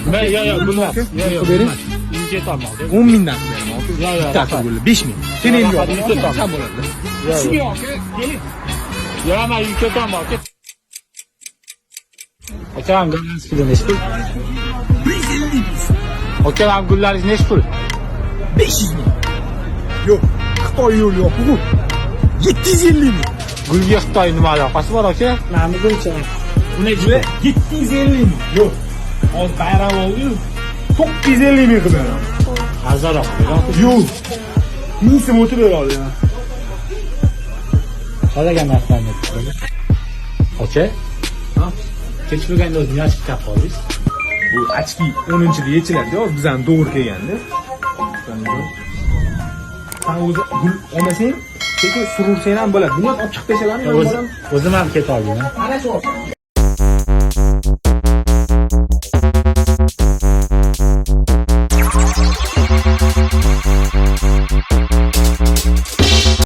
Yo, bunlar. Yo, bering. Uyga ketolmoqda. 10 mingdan beraman. Yo, Bittasi bo'ldi 5 ming. Sen endi yo'q. Uyga ketolmam. Ham bo'ladi. Yo, Sizga yo'q, keling. yo, men uyga ketolmoqda. Akam gullaringiz puli nechi pul? 150. Akam gullaringiz nechi pul? 500 ming. Yo'q. Xitoy yo'l yo'q bu. 750 ming. Gulga Xitoy nima aloqasi bor aka? Mani buncha. Nechi? 750 ming. Yo'q. Hozir bayram oldi-yu. 950 ming qilib beraman. Arzonroq. Yo'q. 1000 so'm o'tib beradi. Qolagan narxlarni aytib. Aka? Ha? Kechirganda o'zingiz yashib kap qoldingiz. Bu ochki 10-da yechiladi, hozir bizani to'g'ri kelganda. Sen o'zi gul olmasang, sekin surursang ham bo'ladi. Buni olib chiqib tashalarmi? O'zim ham keta oldim. Ana shu.